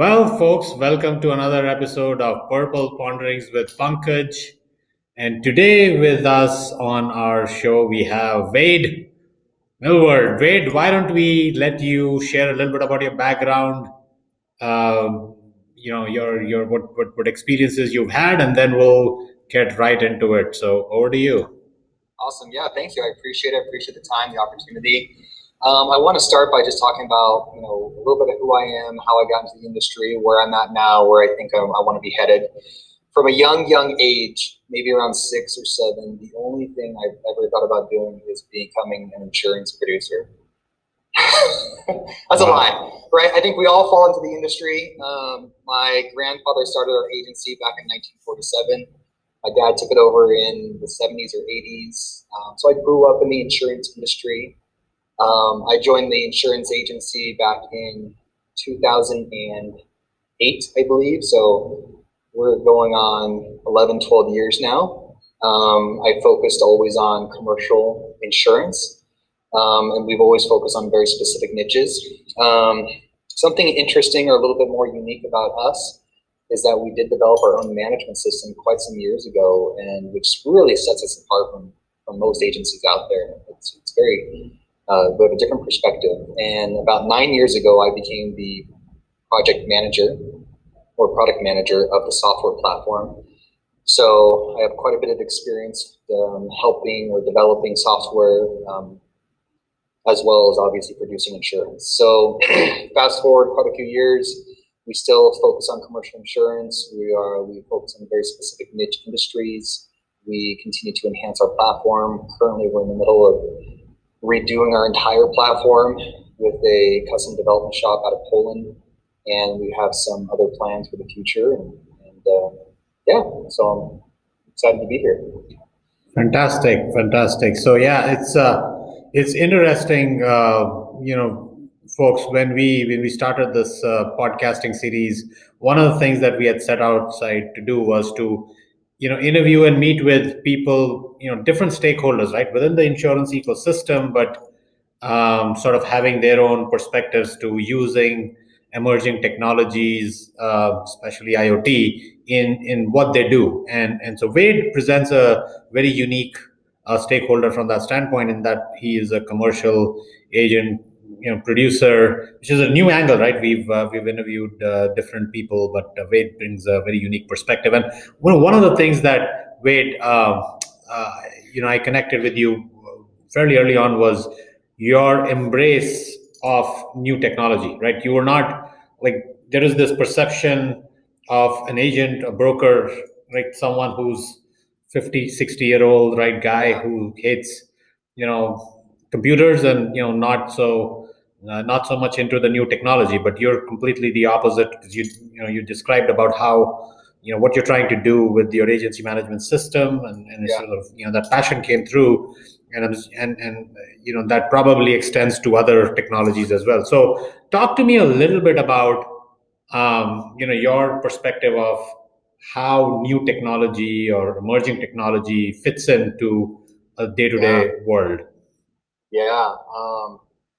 Well, folks, welcome to another episode of Purple Ponderings with Pankaj. And today with us on our show, we have Wade Milward. Wade, why don't we let you share a little bit about your background, your what experiences you've had, and then we'll get right into it. So over to you. Awesome. Yeah, thank you. I appreciate it. I appreciate the time, the opportunity. I want to start by just talking about, a little bit of who I am, how I got into the industry, where I'm at now, where I think I want to be headed. From a young age, maybe around 6 or 7, the only thing I've ever thought about doing is becoming an insurance producer. That's a lie, right? I think we all fall into the industry. My grandfather started our agency back in 1947. My dad took it over in the 70s or 80s. So I grew up in the insurance industry. I joined the insurance agency back in 2008, I believe. So we're going on 11, 12 years now. I focused always on commercial insurance, and we've always focused on very specific niches. Something interesting or a little bit more unique about us is that we did develop our own management system quite some years ago, and which really sets us apart from most agencies out there. It's very, we have a different perspective. And about 9 years ago, I became the project manager or product manager of the software platform. So I have quite a bit of experience helping or developing software, as well as obviously producing insurance. So fast forward quite a few years, we still focus on commercial insurance. We focus on very specific niche industries. We continue to enhance our platform. Currently, we're in the middle of redoing our entire platform with a custom development shop out of Poland, and we have some other plans for the future. Yeah, so I'm excited to be here. Fantastic. So yeah, it's interesting, folks. When we started this podcasting series, one of the things that we had set outside to do was to, interview and meet with people, different stakeholders, right, within the insurance ecosystem, but sort of having their own perspectives to using emerging technologies, especially IoT, in what they do. And so Wade presents a very unique stakeholder from that standpoint, in that he is a commercial agent, producer, which is a new angle, right? We've interviewed different people, but Wade brings a very unique perspective. And one of the things that Wade, I connected with you fairly early on was your embrace of new technology, right? You were not like, there is this perception of an agent, a broker, like someone who's 50, 60-year old, right, guy who hates, computers, and, not so much into the new technology. But you're completely the opposite, because you described about how, what you're trying to do with your agency management system, and it's sort of, that passion came through, and that probably extends to other technologies as well. So talk to me a little bit about your perspective of how new technology or emerging technology fits into a day-to-day world. Yeah,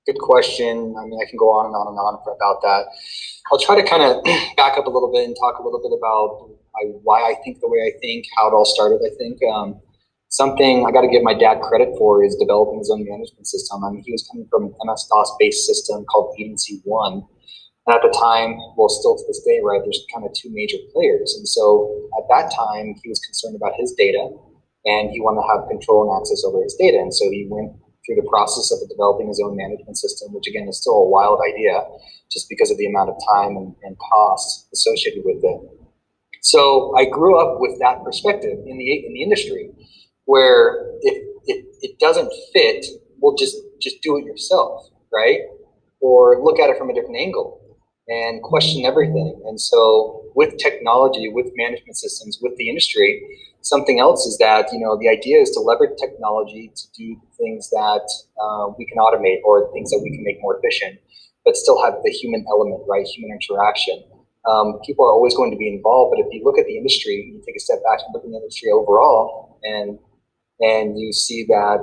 good question. I mean, I can go on and on and on about that. I'll try to kind of back up a little bit and talk a little bit about why I think the way I think, how it all started. I think something I got to give my dad credit for is developing his own management system. I mean, he was coming from an MS-DOS based system called Agency One. And at the time, well, still to this day, right, there's kind of two major players. And so at that time, he was concerned about his data, and he wanted to have control and access over his data. And so he went through the process of developing his own management system, which again is still a wild idea just because of the amount of time and cost associated with it. So I grew up with that perspective in the industry, where if it doesn't fit, well, just do it yourself, right? Or look at it from a different angle and question everything. And so with technology, with management systems, with the industry, something else is that, the idea is to leverage technology to do things that we can automate, or things that we can make more efficient, but still have the human element, right? Human interaction. People are always going to be involved, but if you look at the industry, you take a step back and look at the industry overall, and you see that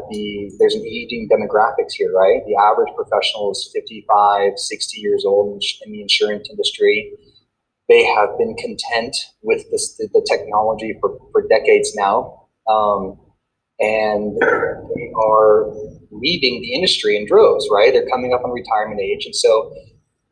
there's an aging demographics here, right? The average professional is 55, 60 years old in the insurance industry. They have been content with the technology for decades now. And they are leaving the industry in droves, right? They're coming up on retirement age. And so,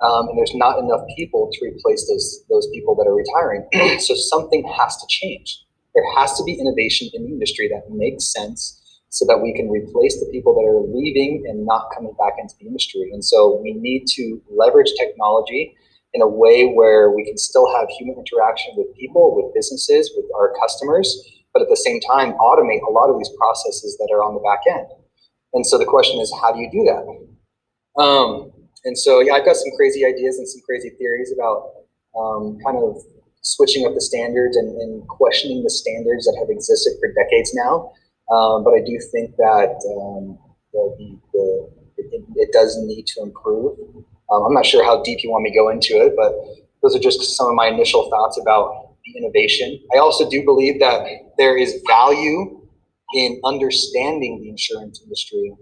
and there's not enough people to replace those people that are retiring. So something has to change. There has to be innovation in the industry that makes sense so that we can replace the people that are leaving and not coming back into the industry. And so we need to leverage technology in a way where we can still have human interaction with people, with businesses, with our customers, but at the same time, automate a lot of these processes that are on the back end. And so the question is, how do you do that? And so, yeah, I've got some crazy ideas and some crazy theories about kind of switching up the standards and questioning the standards that have existed for decades now. But I do think that it does need to improve. I'm not sure how deep you want me to go into it, but those are just some of my initial thoughts about the innovation. I also do believe that there is value in understanding the insurance industry.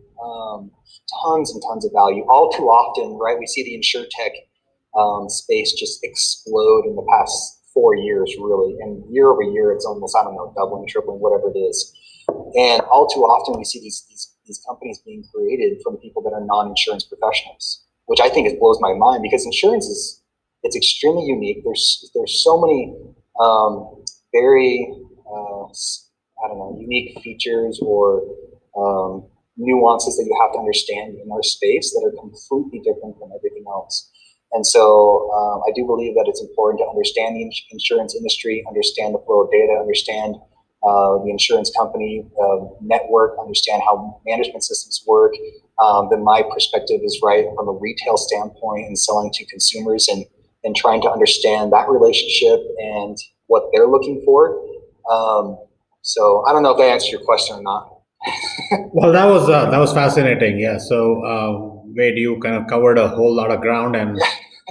Tons and tons of value. All too often, right, we see the insurtech space just explode in the past 4 years, really. And year over year, it's almost, I don't know, doubling, tripling, whatever it is. And all too often, we see these companies being created from people that are non-insurance professionals, which I think blows my mind, because insurance it's extremely unique. There's so many very I don't know, unique features or nuances that you have to understand in our space that are completely different from everything else. And so I do believe that it's important to understand the insurance industry, understand the flow of data, understand the insurance company network, understand how management systems work. Then my perspective is right from a retail standpoint and selling to consumers and trying to understand that relationship and what they're looking for. So I don't know if that answered your question or not. Well, that was fascinating. Yeah. So, Wade, you kind of covered a whole lot of ground, and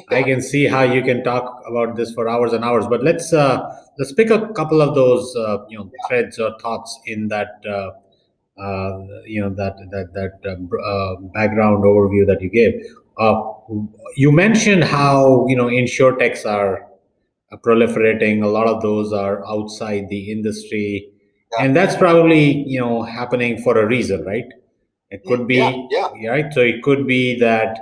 I can see how you can talk about this for hours and hours. But let's pick a couple of those threads or thoughts in that background overview that you gave. You mentioned how insurtechs are proliferating. A lot of those are outside the industry, and that's probably happening for a reason, right? It could be right. So it could be that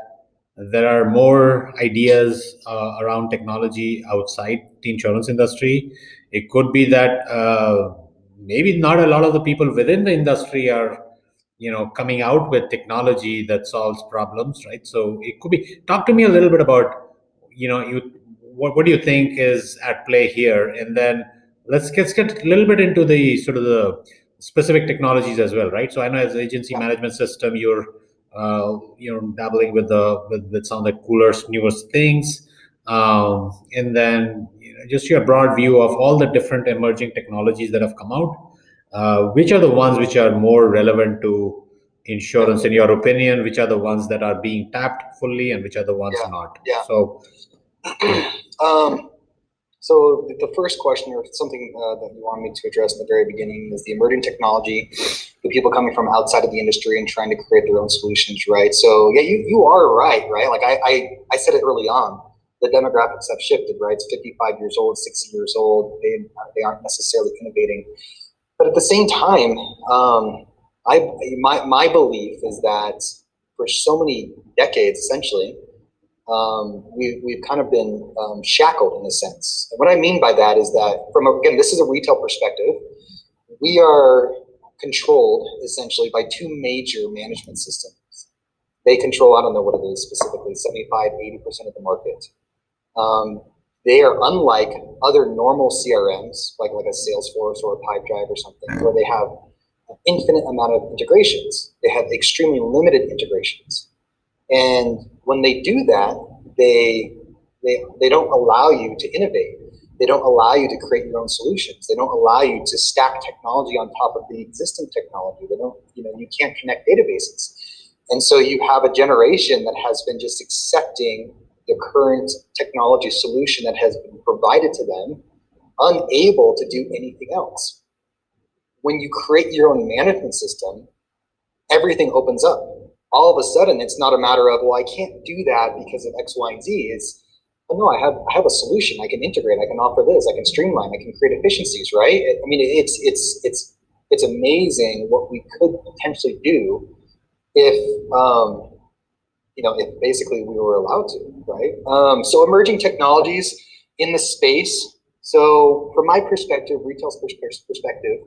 there are more ideas around technology outside the insurance industry. It could be that maybe not a lot of the people within the industry are coming out with technology that solves problems, right? So it could be, talk to me a little bit about what do you think is at play here, and then let's get a little bit into the sort of the specific technologies as well, right? So I know as agency management system, you're dabbling with with some of the coolest, newest things, and then just your broad view of all the different emerging technologies that have come out. Which are the ones which are more relevant to insurance, in your opinion? Which are the ones that are being tapped fully, and which are the ones not? So, So the first question, or something that you wanted me to address in the very beginning, is the emerging technology, the people coming from outside of the industry and trying to create their own solutions, right? So yeah, you are right? Like I said it early on, the demographics have shifted, right? It's 55 years old, 60 years old. They aren't necessarily innovating. But at the same time, my belief is that for so many decades, essentially, we've kind of been shackled in a sense. And what I mean by that is that, again, this is a retail perspective. We are controlled essentially by two major management systems. They control, I don't know what it is specifically, 75, 80% of the market. They are unlike other normal CRMs, like a Salesforce or a Pipedrive or something, where they have an infinite amount of integrations. They have extremely limited integrations. And when they do that, they don't allow you to innovate. They don't allow you to create your own solutions. They don't allow you to stack technology on top of the existing technology. They don't, you can't connect databases. And so you have a generation that has been just accepting the current technology solution that has been provided to them, unable to do anything else. When you create your own management system, everything opens up. All of a sudden, it's not a matter of, well, I can't do that because of X, Y, and Z. It's, oh no, I have a solution. I can integrate. I can offer this. I can streamline. I can create efficiencies. Right? I mean, it's amazing what we could potentially do if if basically we were allowed to, right? So emerging technologies in the space. So from my perspective, retail perspective,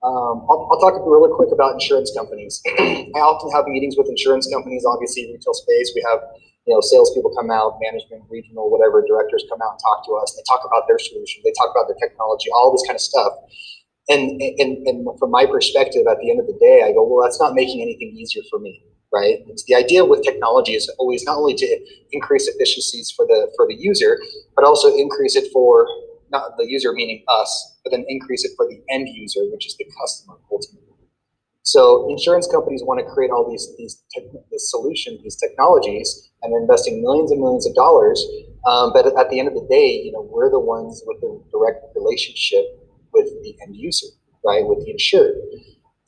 I'll talk really quick about insurance companies. I often have meetings with insurance companies. Obviously, retail space, we have salespeople come out, management, regional, whatever, directors come out and talk to us. They talk about their solutions. They talk about their technology, all this kind of stuff. And from my perspective, at the end of the day, I go, well, that's not making anything easier for me, right? It's the idea with technology is always not only to increase efficiencies for the user, but also increase it for not the user meaning us, but then increase it for the end user, which is the customer ultimately. So insurance companies want to create all these solutions, these technologies, and they're investing millions and millions of dollars. But at the end of the day, we're the ones with the direct relationship with the end user, right, with the insured.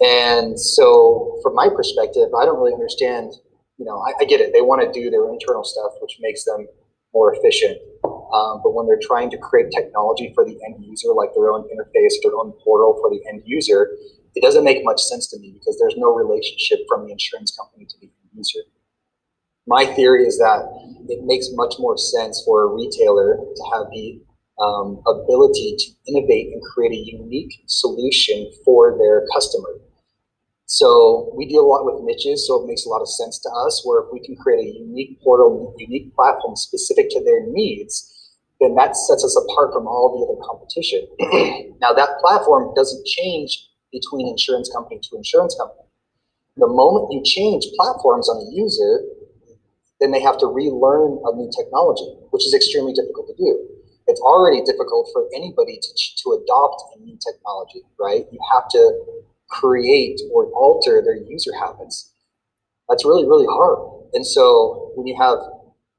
And so from my perspective, I don't really understand, I get it. They want to do their internal stuff, which makes them more efficient. But when they're trying to create technology for the end user, like their own interface, their own portal for the end user, it doesn't make much sense to me because there's no relationship from the insurance company to the end user. My theory is that it makes much more sense for a retailer to have the ability to innovate and create a unique solution for their customer. So we deal a lot with niches, so it makes a lot of sense to us where if we can create a unique portal, unique platform specific to their needs, then that sets us apart from all the other competition. Now that platform doesn't change between insurance company to insurance company. The moment you change platforms on a user, then they have to relearn a new technology, which is extremely difficult to do. It's already difficult for anybody to adopt a new technology, right? You have to create or alter their user habits. That's really, really hard. And so when you have,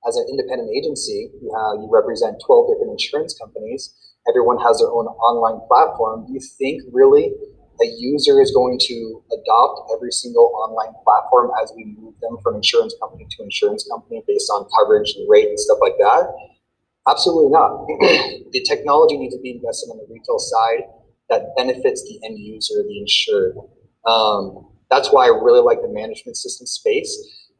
as an independent agency, you represent 12 different insurance companies, everyone has their own online platform. Do you think really a user is going to adopt every single online platform as we move them from insurance company to insurance company based on coverage and rate and stuff like that? Absolutely not. The technology needs to be invested on the retail side that benefits the end user, the insured. That's why I really like the management system space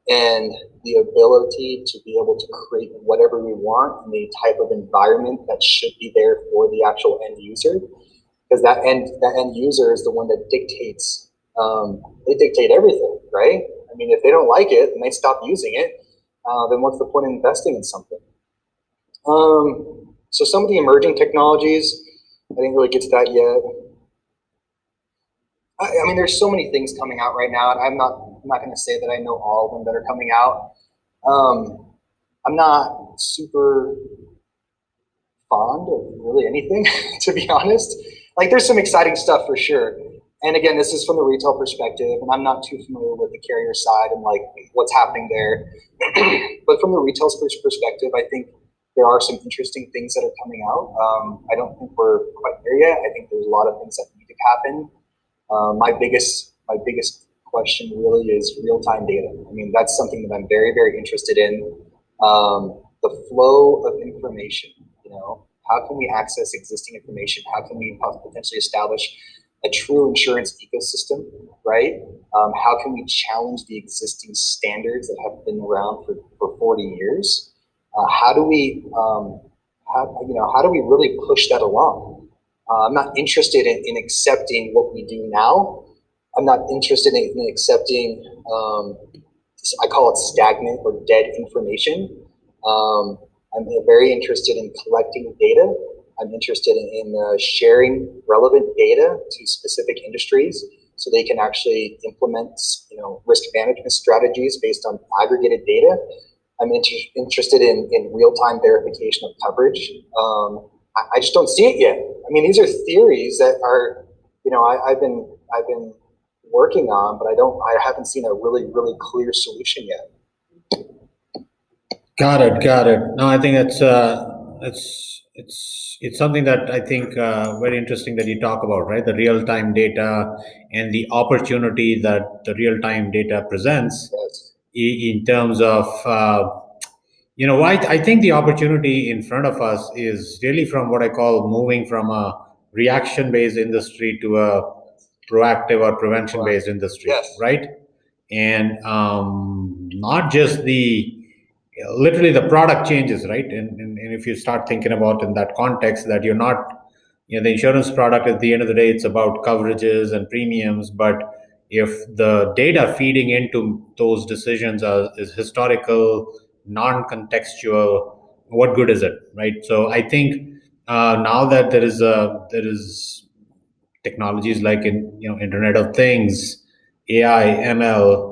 and the ability to be able to create whatever we want in the type of environment that should be there for the actual end user. Because that end user is the one that dictates, they dictate everything, right? I mean, if they don't like it and they stop using it, then what's the point in investing in something? So some of the emerging technologies, I didn't really get to that yet. I mean, there's so many things coming out right now, and I'm not going to say that I know all of them that are coming out. I'm not super fond of really anything, to be honest. Like, there's some exciting stuff for sure. And again, this is from the retail perspective, and I'm not too familiar with the carrier side and like what's happening there. But from the retail perspective, I think there are some interesting things that are coming out. I don't think we're quite there yet. I think there's a lot of things that need to happen. My biggest question really is real-time data. I mean, that's something that I'm very, very interested in. The flow of information, how can we access existing information? How can we potentially establish a true insurance ecosystem, right? How can we challenge the existing standards that have been around for 40 years? How do we really push that along? I'm not interested in accepting what we do now. I'm not interested in accepting, I call it stagnant or dead information. I'm very interested in collecting data. I'm interested in sharing relevant data to specific industries so they can actually implement, risk management strategies based on aggregated data. I'm interested in real-time verification of coverage. I just don't see it yet. I mean, these are theories that are, I've been working on, but I haven't seen a really, really clear solution yet. Got it. No, I think it's something that I think very interesting that you talk about, right? The real time data and the opportunity that the real time data presents Yes. in terms of I think the opportunity in front of us is really from what I call moving from a reaction based industry to a proactive or prevention based industry, Yes. right? And not just literally the product changes, right? And if you start thinking about in that context that you're not, the insurance product at the end of the day, it's about coverages and premiums. But if the data feeding into those decisions is historical, non-contextual, what good is it, right? So I think now that there is technologies like Internet of Things, AI, ML.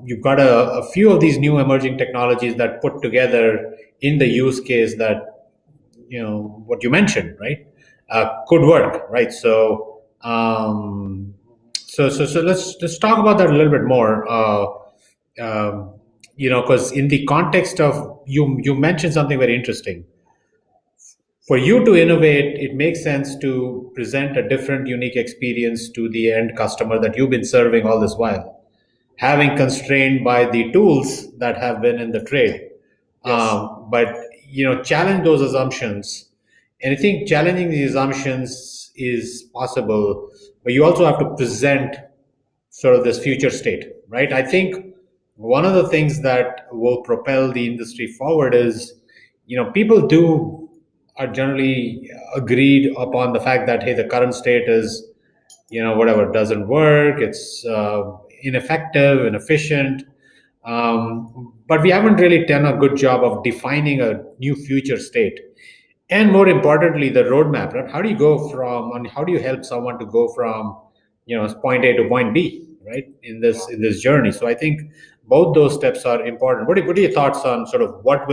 You've got a few of these new emerging technologies that put together in the use case that what you mentioned, right? Could work, right? So let's talk about that a little bit more. Because in the context of you mentioned something very interesting. For you to innovate, it makes sense to present a different, unique experience to the end customer that you've been serving all this while, having constrained by the tools that have been in the trade. Yes. But challenge those assumptions, and I think challenging these assumptions is possible, but you also have to present sort of this future state, right? I think one of the things that will propel the industry forward is, people do are generally agreed upon the fact that, hey, the current state is, whatever, doesn't work, it's ineffective, inefficient. But we haven't really done a good job of defining a new future state. And more importantly, the roadmap, right? How do you help someone to go from, point A to point B, right? In this journey. So I think both those steps are important. What are your thoughts on sort of what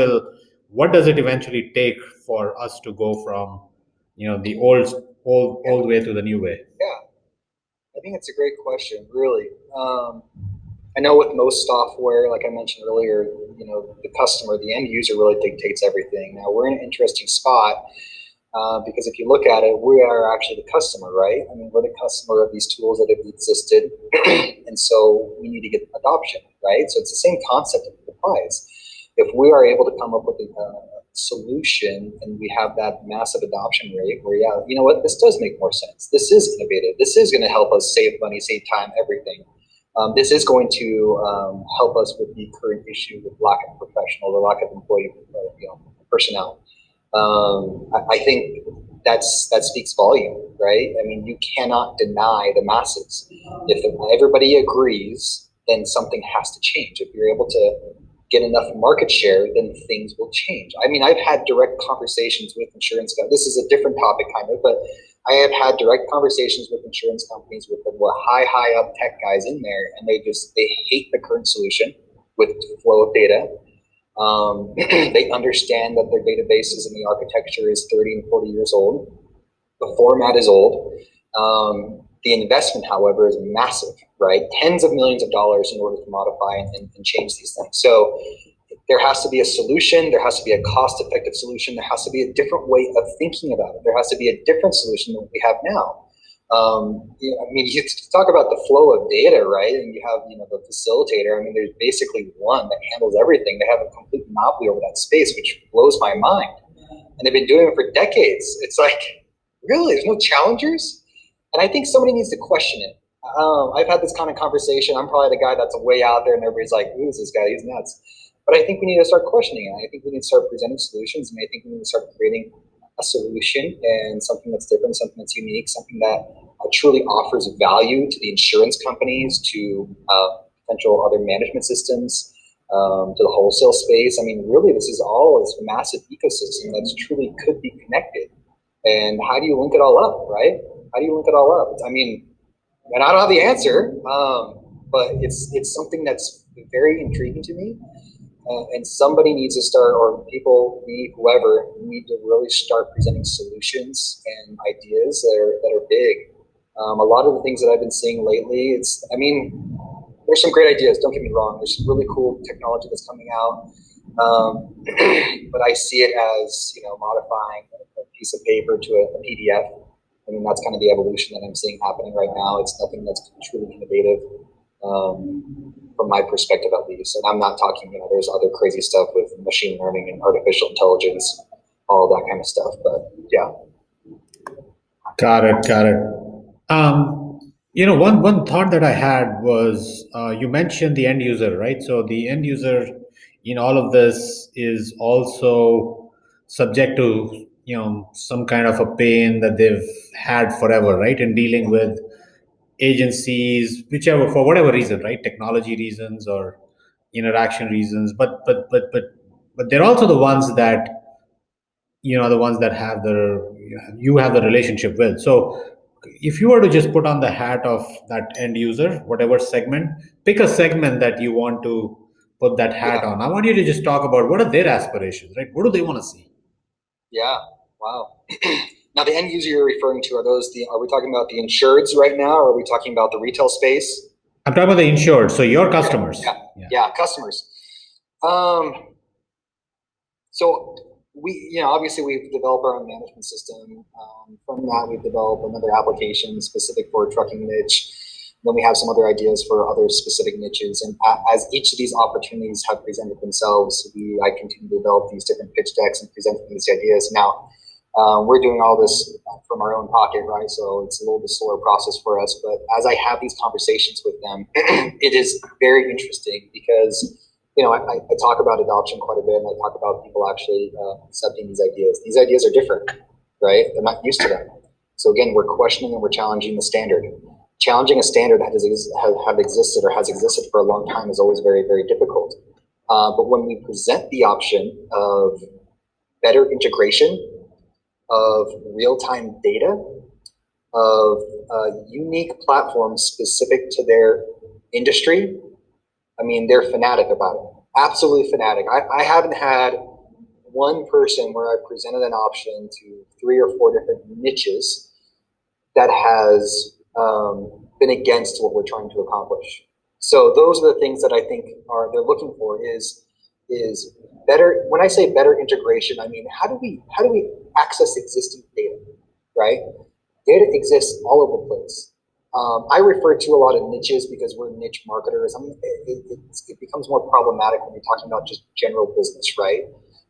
does it eventually take for us to go from, the old way to the new way? Yeah, I think it's a great question, really. I know with most software, like I mentioned earlier, the customer, the end user really dictates everything. Now we're in an interesting spot because if you look at it, we are actually the customer, right? I mean, we're the customer of these tools that have existed, and so we need to get adoption, right? So it's the same concept that applies. If we are able to come up with a solution and we have that massive adoption rate where, yeah, you know what, this does make more sense. This is innovative. This is going to help us save money, save time, everything. This is going to help us with the current issue with lack of professional or lack of employee personnel. I think that speaks volume, right? I mean, you cannot deny the masses. If everybody agrees, then something has to change. If you're able to get enough market share, then things will change. I mean, I've had direct conversations with insurance companies. This is a different topic, kind of, but I have had direct conversations with insurance companies with the high up tech guys in there, and they hate the current solution with flow of data. They understand that their databases and the architecture is 30 and 40 years old. The format is old. The investment, however, is massive, right? Tens of millions of dollars in order to modify and change these things. So there has to be a solution. There has to be a cost-effective solution. There has to be a different way of thinking about it. There has to be a different solution than we have now. I mean, you talk about the flow of data, right? And you have, the facilitator. I mean, there's basically one that handles everything. They have a complete monopoly over that space, which blows my mind. And they've been doing it for decades. It's like, really, there's no challengers? And I think somebody needs to question it. I've had this kind of conversation. I'm probably the guy that's way out there, and everybody's like, "Who's this guy? He's nuts." But I think we need to start questioning it. I think we need to start presenting solutions, and I think we need to start creating a solution and something that's different, something that's unique, something that truly offers value to the insurance companies, to potential other management systems, to the wholesale space. I mean, really, this is all this massive ecosystem that's truly could be connected. And how do you link it all up, right? How do you link it all up? I mean, and I don't have the answer, but it's something that's very intriguing to me. And somebody needs to start, or people, whoever, need to really start presenting solutions and ideas that are big. A lot of the things that I've been seeing lately, there's some great ideas. Don't get me wrong. There's some really cool technology that's coming out, but I see it as modifying a piece of paper to a PDF. I mean, that's kind of the evolution that I'm seeing happening right now. It's nothing that's truly innovative. From my perspective, at least. And I'm not talking, there's other crazy stuff with machine learning and artificial intelligence, all that kind of stuff. But yeah. Got it. Got it. One thought that I had was you mentioned the end user, right? So the end user in all of this is also subject to some kind of a pain that they've had forever, right? In dealing with agencies, whichever for whatever reason, right? Technology reasons or interaction reasons, but they're also the ones that the ones that have you have the relationship with. So if you were to just put on the hat of that end user, whatever segment, pick a segment that you want to put that hat on. I want you to just talk about what are their aspirations, right? What do they want to see? Yeah. Wow. Now, the end user you're referring to, are we talking about the insureds right now, or are we talking about the retail space? I'm talking about the insured, so your customers. Yeah, customers. So we, obviously we've developed our own management system. From that, we've developed another application specific for a trucking niche. Then we have some other ideas for other specific niches. And as each of these opportunities have presented themselves, I continue to develop these different pitch decks and present these ideas. Now, we're doing all this from our own pocket, right? So it's a little bit slower process for us. But as I have these conversations with them, it is very interesting because I talk about adoption quite a bit, and I talk about people actually accepting these ideas. These ideas are different, right? They're not used to them. So again, we're questioning and we're challenging the standard. Challenging a standard that has existed for a long time is always very, very difficult. But when we present the option of better integration, of real-time data, of unique platforms specific to their industry, I mean, they're fanatic about it. Absolutely fanatic. I haven't had one person where I presented an option to 3 or 4 different niches that has been against what we're trying to accomplish. So those are the things that I think they're looking for is better. When I say better integration, I mean how do we access existing data, right? Data exists all over the place. I refer to a lot of niches because we're niche marketers. It becomes more problematic when you're talking about just general business, right?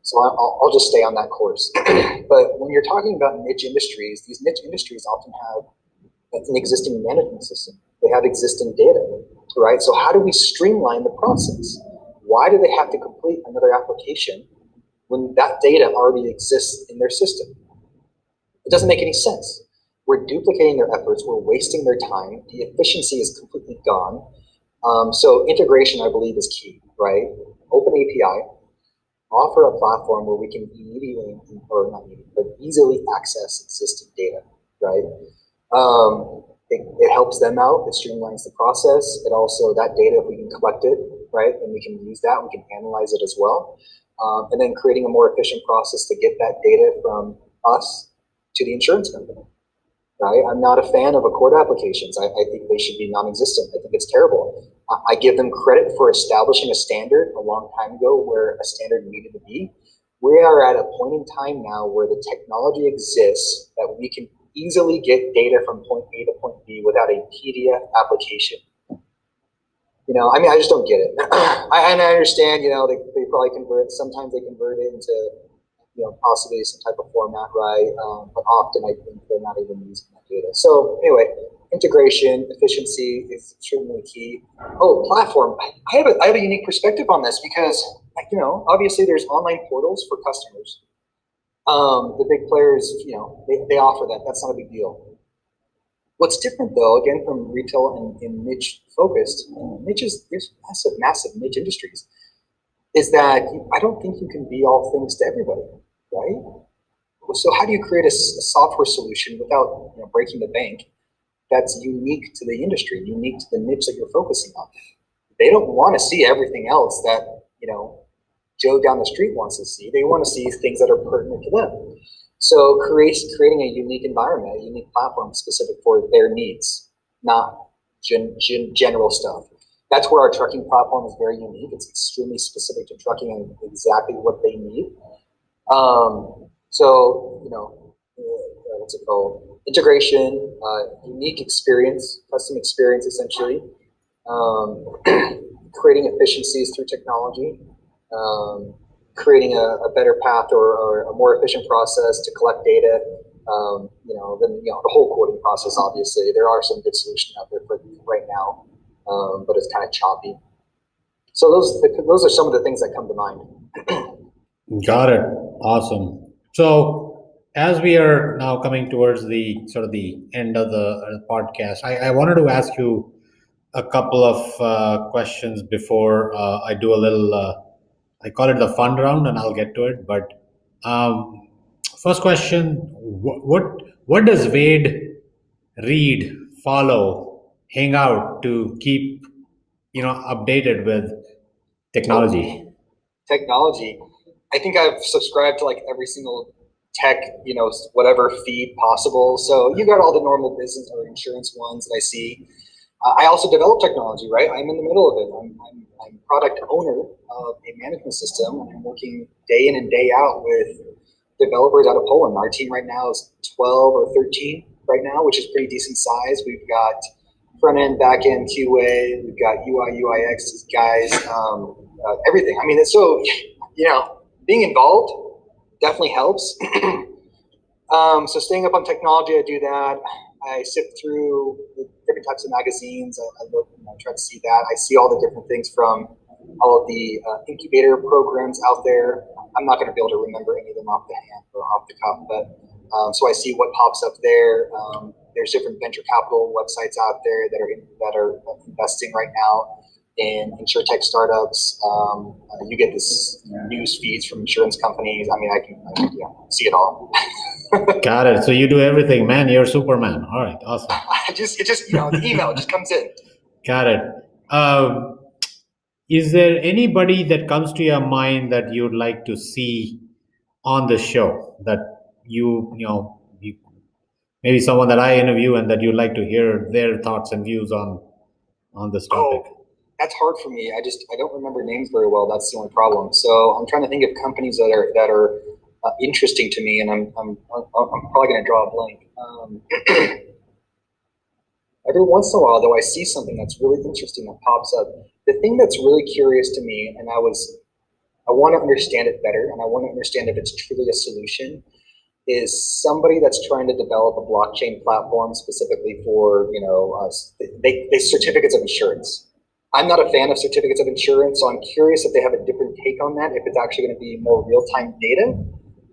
So I'll just stay on that course. But when you're talking about niche industries, these niche industries often have an existing management system. They have existing data, right? So how do we streamline the process? Why do they have to complete another application when that data already exists in their system? It doesn't make any sense. We're duplicating their efforts. We're wasting their time. The efficiency is completely gone. So integration, I believe, is key, right? Open API, offer a platform where we can immediately, or not immediately, but easily access existing data, right? It helps them out. It streamlines the process. It also, that data, if we can collect it, right, and we can use that, we can analyze it as well. And then creating a more efficient process to get that data from us to the insurance company. Right? I'm not a fan of Accord applications. I think they should be non-existent. I think it's terrible. I give them credit for establishing a standard a long time ago where a standard needed to be. We are at a point in time now where the technology exists that we can easily get data from point A to point B without a PDF application. I mean, I just don't get it. I understand, they probably sometimes they convert it into possibly some type of format, right? But often I think they're not even using that data. So anyway, integration, efficiency is extremely key. Oh, platform. I have a unique perspective on this because, obviously there's online portals for customers. The big players, they offer that. That's not a big deal. What's different though, again, from retail and niche focused, niches, there's massive niche industries, is that I don't think you can be all things to everybody, right? So how do you create a software solution without breaking the bank that's unique to the industry, unique to the niche that you're focusing on? They don't want to see everything else that Joe down the street wants to see. They want to see things that are pertinent to them. So creating a unique environment, a unique platform specific for their needs, not general stuff. That's where our trucking platform is very unique. It's extremely specific to trucking and exactly what they need. What's it called? Integration, unique experience, custom experience, essentially. Creating efficiencies through technology. creating a better path or a more efficient process to collect data. Than the whole quoting process. Obviously, there are some good solutions out there for right now, but it's kind of choppy. So those are some of the things that come to mind. Got it. Awesome. So as we are now coming towards the sort of the end of the podcast, I wanted to ask you a couple of questions before I do a little. I call it the fun round, and I'll get to it. But um, first question: what does Wade read, follow, hang out to keep updated with technology? Technology. I think I've subscribed to like every single tech, whatever feed possible. So you got all the normal business or insurance ones that I see. I also develop technology, right? I'm in the middle of it. I'm product owner of a management system, and I'm working day in and day out with developers out of Poland. Our team right now is 12 or 13 right now, which is pretty decent size. We've got front end, back end QA. We've got UI, UIX guys, everything. I mean, it's so, being involved definitely helps. So staying up on technology, I do that. I sift through the different types of magazines. I look, try to see that. I see all the different things from all of the incubator programs out there. I'm not going to be able to remember any of them off the hand or off the cuff, but so I see what pops up there. There's different venture capital websites out there that are investing right now in insurtech startups. You get this news feeds from insurance companies. I mean, I can see it all. Got it. So you do everything, man. You're Superman. All right, awesome. The email just comes in. Got it. Is there anybody that comes to your mind that you'd like to see on the show that maybe someone that I interview and that you'd like to hear their thoughts and views on this topic? Oh, that's hard for me. I don't remember names very well. That's the only problem. So I'm trying to think of companies that are interesting to me, and I'm probably going to draw a blank. Every once in a while, though, I see something that's really interesting that pops up. The thing that's really curious to me, and I want to understand it better, and I want to understand if it's truly a solution, is somebody that's trying to develop a blockchain platform specifically for certificates of insurance. I'm not a fan of certificates of insurance, so I'm curious if they have a different take on that, if it's actually going to be more real-time data.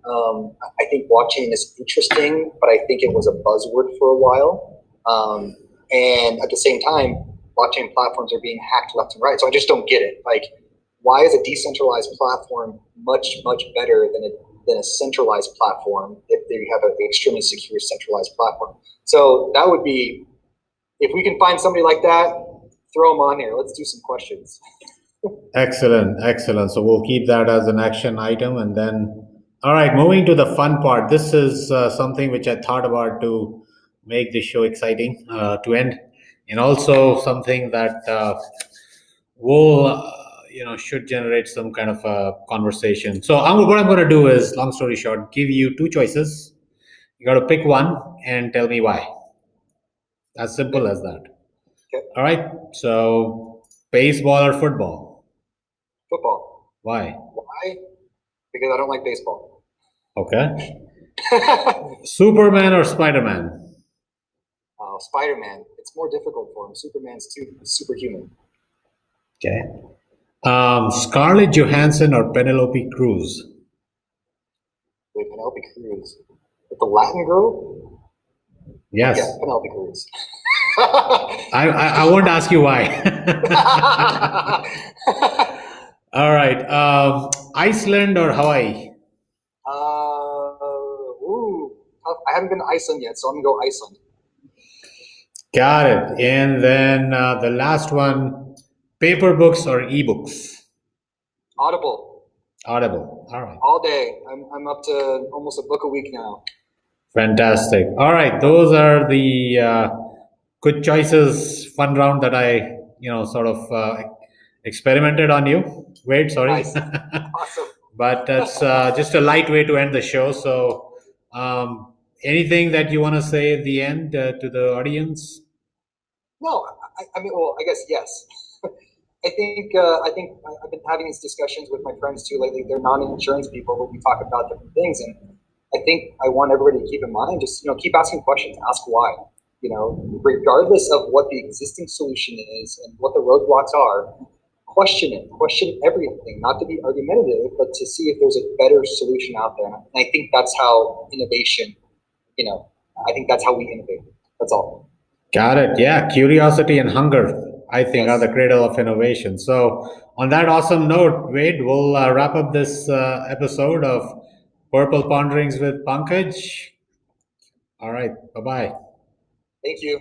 I think blockchain is interesting, but I think it was a buzzword for a while. And at the same time, blockchain platforms are being hacked left and right. So I just don't get it. Like, why is a decentralized platform much better than a centralized platform if they have an extremely secure centralized platform? So that would be, if we can find somebody like that, throw them on here. Let's do some questions. Excellent. So we'll keep that as an action item. And then, all right, moving to the fun part. This is something which I thought about to make the show exciting to end, and also something that will should generate some kind of a conversation. So what I'm going to do is, long story short, give you two choices. You got to pick one and tell me why. As simple as that. Okay. All right. So baseball or football? Football. Why? Why? Because I don't like baseball. Okay. Superman or Spider-Man? Spider-Man. It's more difficult for him. Superman's too superhuman. Okay. Scarlett Johansson or Penelope Cruz? Wait, Penelope Cruz. With the Latin girl? Yes. Yeah, Penelope Cruz. I won't ask you why. All right. Iceland or Hawaii? I haven't been to Iceland yet, so I'm gonna go Iceland. Got it. And then the last one, paper books or ebooks? Audible. Audible. All right. All day. I'm up to almost a book a week now. Fantastic. All right. Those are the good choices. Fun round that I sort of experimented on you. Wait, sorry. Nice. Awesome. But that's just a light way to end the show. So anything that you want to say at the end to the audience? No, I mean, well, I guess yes. I think I've been having these discussions with my friends too lately. They're non-insurance people, but we talk about different things, and I think I want everybody to keep in mind, just keep asking questions, ask why. Regardless of what the existing solution is and what the roadblocks are, question it, question everything, not to be argumentative, but to see if there's a better solution out there. And I think that's how innovation, I think that's how we innovate. That's all. Got it. Yeah, curiosity and hunger, I think, are Yes. the cradle of innovation. So, on that awesome note, Wade, we'll wrap up this episode of Purple Ponderings with Pankaj. All right. Bye bye. Thank you.